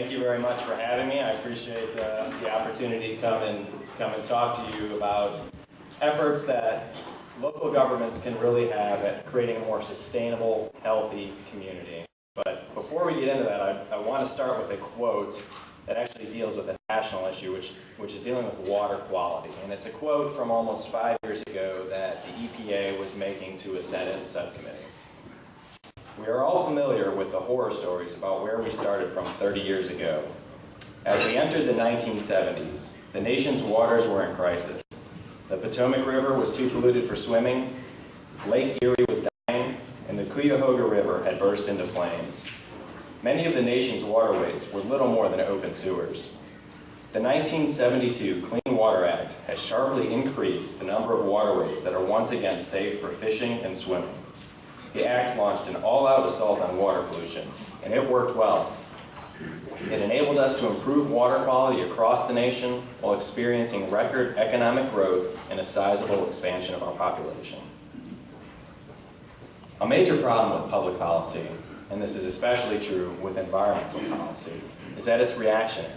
Thank you very much for having me. I appreciate the opportunity to come and talk to you about efforts that local governments can really have at creating a more sustainable, healthy community. But before we get into that, I want to start with a quote that actually deals with a national issue, which is dealing with water quality. And it's a quote from almost 5 years ago that the EPA was making to a Senate subcommittee. We are all familiar with the horror stories about where we started from 30 years ago. As we entered the 1970s, the nation's waters were in crisis. The Potomac River was too polluted for swimming, Lake Erie was dying, and the Cuyahoga River had burst into flames. Many of the nation's waterways were little more than open sewers. The 1972 Clean Water Act has sharply increased the number of waterways that are once again safe for fishing and swimming. The act launched an all-out assault on water pollution, and it worked well. It enabled us to improve water quality across the nation while experiencing record economic growth and a sizable expansion of our population. A major problem with public policy, and this is especially true with environmental policy, is that it's reactionary.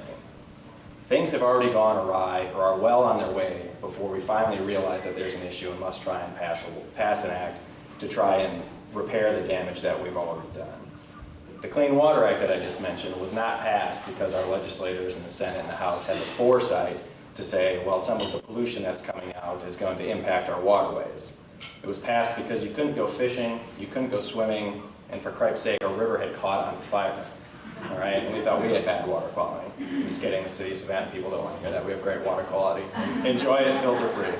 Things have already gone awry or are well on their way before we finally realize that there's an issue and must try and pass an act to try and repair the damage that we've already done. The Clean Water Act that I just mentioned was not passed because our legislators in the Senate and the House had the foresight to say, well, some of the pollution that's coming out is going to impact our waterways. It was passed because you couldn't go fishing, you couldn't go swimming, and for Christ's sake, our river had caught on fire. All right, and we thought we had bad water quality. I'm just kidding, the city of Savannah people don't want to hear that. We have great water quality. Enjoy it filter-free.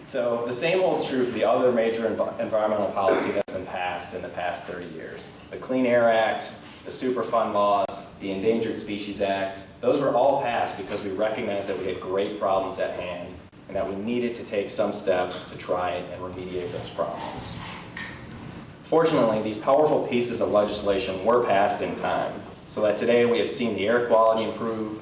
So the same holds true for the other major environmental policy that's been passed in the past 30 years. The Clean Air Act, the Superfund laws, the Endangered Species Act, those were all passed because we recognized that we had great problems at hand and that we needed to take some steps to try and remediate those problems. Fortunately, these powerful pieces of legislation were passed in time, so that today we have seen the air quality improve,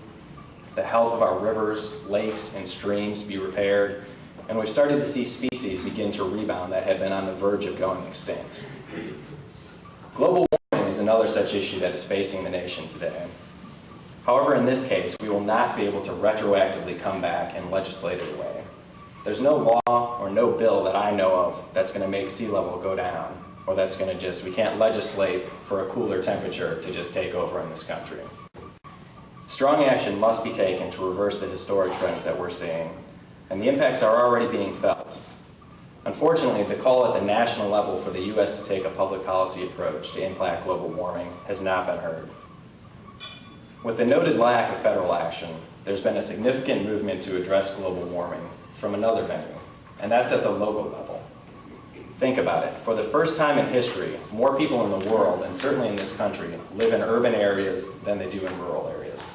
the health of our rivers, lakes, and streams be repaired, and we've started to see species begin to rebound that had been on the verge of going extinct. Global warming is another such issue that is facing the nation today. However, in this case, we will not be able to retroactively come back and legislate it away. There's no law or no bill that I know of that's going to make sea level go down, or that's going to we can't legislate for a cooler temperature to just take over in this country. Strong action must be taken to reverse the historic trends that we're seeing, and the impacts are already being felt. Unfortunately, the call at the national level for the U.S. to take a public policy approach to impact global warming has not been heard. With the noted lack of federal action, there's been a significant movement to address global warming from another venue, and that's at the local level. Think about it. For the first time in history, more people in the world, and certainly in this country, live in urban areas than they do in rural areas.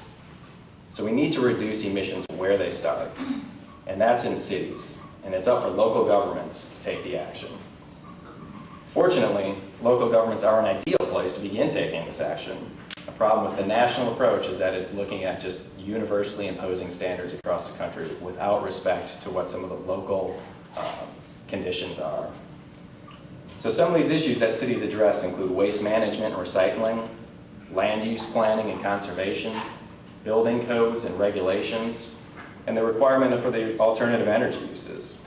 So we need to reduce emissions where they start, and that's in cities, and it's up for local governments to take the action. Fortunately, local governments are an ideal place to begin taking this action. A problem with the national approach is that it's looking at just universally imposing standards across the country without respect to what some of the local conditions are. So some of these issues that cities address include waste management and recycling, land use planning and conservation, building codes and regulations, and the requirement for the alternative energy uses.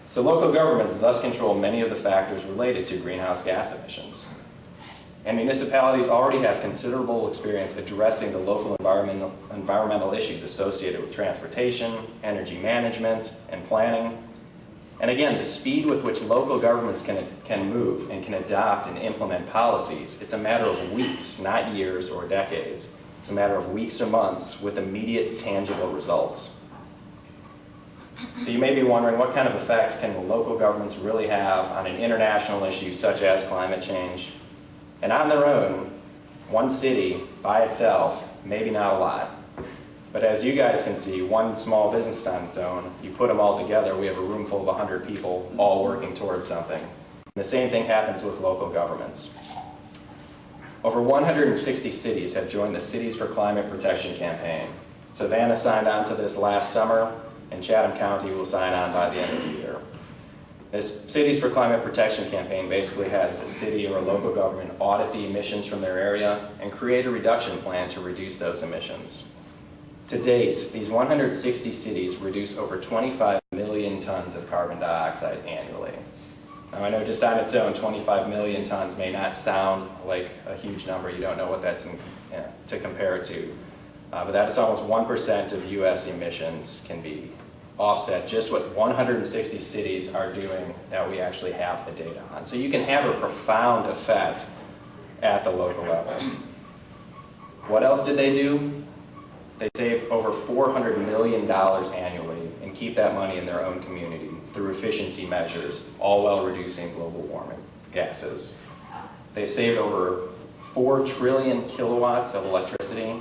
So local governments thus control many of the factors related to greenhouse gas emissions. And municipalities already have considerable experience addressing the local environmental issues associated with transportation, energy management, and planning. And again, the speed with which local governments can move and can adopt and implement policies, it's a matter of weeks, not years or decades. It's a matter of weeks or months with immediate, tangible results. So you may be wondering, what kind of effects can the local governments really have on an international issue such as climate change? And on their own, one city by itself, maybe not a lot. But as you guys can see, one small business on its own, you put them all together, we have a room full of 100 people all working towards something. And the same thing happens with local governments. Over 160 cities have joined the Cities for Climate Protection campaign. Savannah signed on to this last summer, and Chatham County will sign on by the end of the year. This Cities for Climate Protection campaign basically has a city or a local government audit the emissions from their area and create a reduction plan to reduce those emissions. To date, these 160 cities reduce over 25 million tons of carbon dioxide annually. Now I know just on its own, 25 million tons may not sound like a huge number. You don't know what that's to compare it to. But that is almost 1% of US emissions can be offset just what 160 cities are doing that we actually have the data on. So you can have a profound effect at the local level. What else did they do? They save over $400 million annually and keep that money in their own community through efficiency measures, all while reducing global warming gases. They've saved over 4 trillion kilowatts of electricity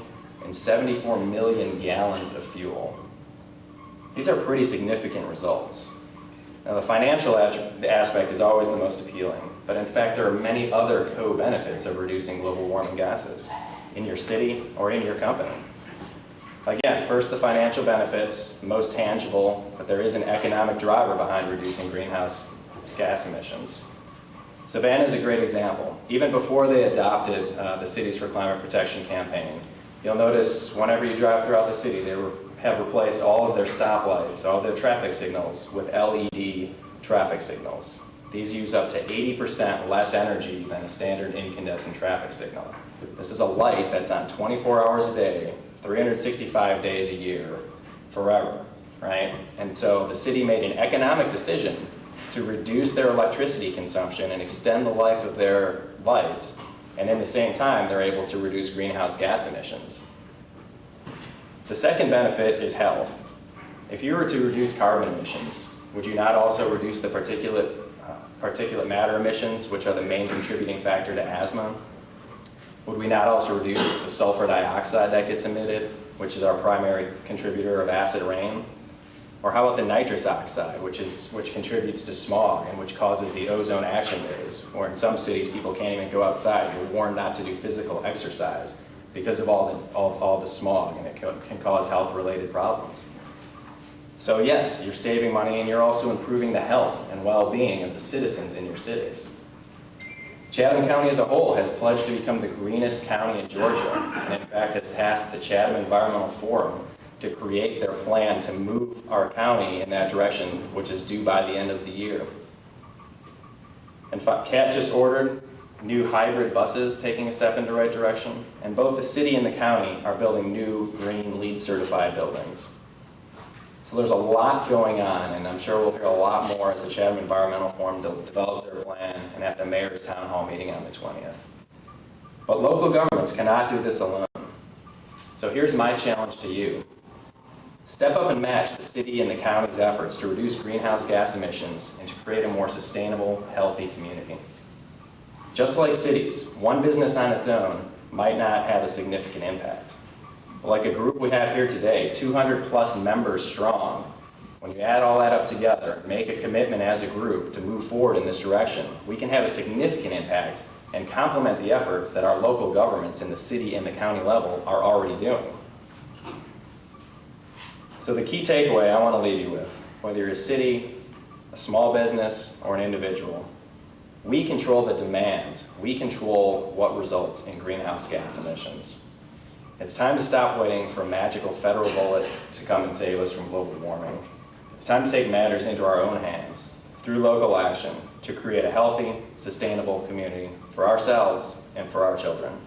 and 74 million gallons of fuel. These are pretty significant results. Now the financial aspect is always the most appealing, but in fact there are many other co-benefits of reducing global warming gases in your city or in your company. Again, first the financial benefits, most tangible, but there is an economic driver behind reducing greenhouse gas emissions. Savannah is a great example. Even before they adopted the Cities for Climate Protection campaign, you'll notice whenever you drive throughout the city, they have replaced all of their stoplights, all of their traffic signals with LED traffic signals. These use up to 80% less energy than a standard incandescent traffic signal. This is a light that's on 24 hours a day, 365 days a year, forever, right? And so the city made an economic decision to reduce their electricity consumption and extend the life of their lights, and in the same time, they're able to reduce greenhouse gas emissions. The second benefit is health. If you were to reduce carbon emissions, would you not also reduce the particulate matter emissions, which are the main contributing factor to asthma? Would we not also reduce the sulfur dioxide that gets emitted, which is our primary contributor of acid rain? Or how about the nitrous oxide, which contributes to smog and which causes the ozone action days, where in some cities people can't even go outside. You're warned not to do physical exercise because of all the smog, and it can cause health-related problems. So yes, you're saving money and you're also improving the health and well-being of the citizens in your cities. Chatham County as a whole has pledged to become the greenest county in Georgia, and in fact has tasked the Chatham Environmental Forum to create their plan to move our county in that direction, which is due by the end of the year. And CAT just ordered new hybrid buses, taking a step in the right direction, and both the city and the county are building new green LEED certified buildings. So there's a lot going on, and I'm sure we'll hear a lot more as the Chatham Environmental Forum develops their plan and at the mayor's town hall meeting on the 20th. But local governments cannot do this alone. So here's my challenge to you. Step up and match the city and the county's efforts to reduce greenhouse gas emissions and to create a more sustainable, healthy community. Just like cities, one business on its own might not have a significant impact. But like a group we have here today, 200 plus members strong, when you add all that up together and make a commitment as a group to move forward in this direction, we can have a significant impact and complement the efforts that our local governments in the city and the county level are already doing. So the key takeaway I want to leave you with, whether you're a city, a small business, or an individual, we control the demand. We control what results in greenhouse gas emissions. It's time to stop waiting for a magical federal bullet to come and save us from global warming. It's time to take matters into our own hands through local action to create a healthy, sustainable community for ourselves and for our children.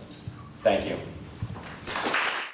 Thank you.